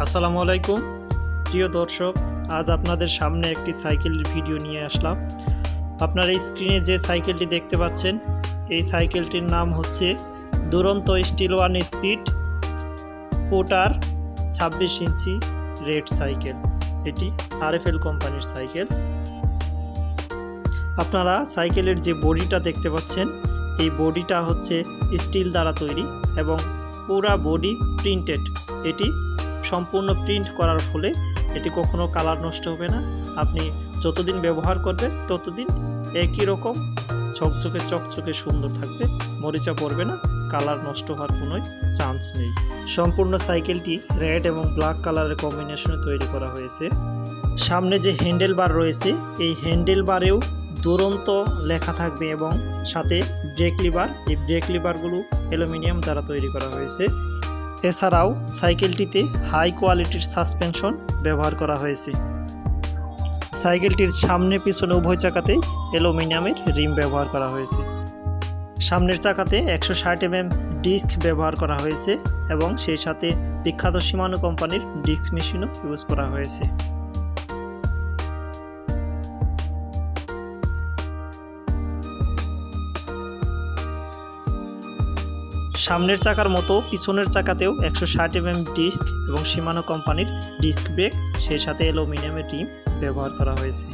আসসালামু আলাইকুম প্রিয় দর্শক, আজ আপনাদের সামনে একটি সাইকেলের ভিডিও নিয়ে আসলাম। আপনারা এই স্ক্রিনে যে সাইকেলটি দেখতে পাচ্ছেন, এই সাইকেলটির নাম হচ্ছে দুরন্ত স্টিল ওয়ান স্পিড পোটার 26 ইঞ্চি রেড সাইকেল। এটি আরএফএল কোম্পানির সাইকেল। আপনারা সাইকেলের যে বডিটা দেখতে পাচ্ছেন, এই বডিটা হচ্ছে স্টিল দ্বারা তৈরি এবং পুরা বডি প্রিন্টেড। এটি সম্পূর্ণ প্রিন্ট করার ফলে এটি কখনো কালার নষ্ট হবে না। আপনি যতদিন ব্যবহার করবেন ততদিন একই রকম চকচকে সুন্দর থাকবে, মরিচা পড়বে না, কালার নষ্ট হওয়ার কোনো চান্স নেই। সম্পূর্ণ সাইকেলটি রেড এবং ব্ল্যাক কালারের কম্বিনেশনে তৈরি করা হয়েছে। সামনে যে হ্যান্ডেল বার রয়েছে, এই হ্যান্ডেল বারেও দুরন্ত লেখা থাকবে এবং সাথে ব্রেক লিভার, এই ব্রেক লিভারগুলো অ্যালুমিনিয়াম দ্বারা তৈরি করা হয়েছে। এছাড়াও সাইকেলটিতে হাই কোয়ালিটির সাসপেনশন ব্যবহার করা হয়েছে। সাইকেলটির সামনে পিছনে উভয় চাকাতেই অ্যালুমিনিয়ামের রিম ব্যবহার করা হয়েছে। সামনের চাকাতে 160 mm ডিস্ক ব্যবহার করা হয়েছে এবং সেই সাথে বিখ্যাত শিমানো কোম্পানির ডিস্ক মেশিনও ইউজ করা হয়েছে। সামনের চাকার মতো পিছনের চাকাতেও 160 mm ডিস্ক এবং শিমানো কোম্পানির ডিস্ক ব্রেক, সেই সাথে অ্যালুমিনিয়ামের রিম ব্যবহার করা হয়েছে।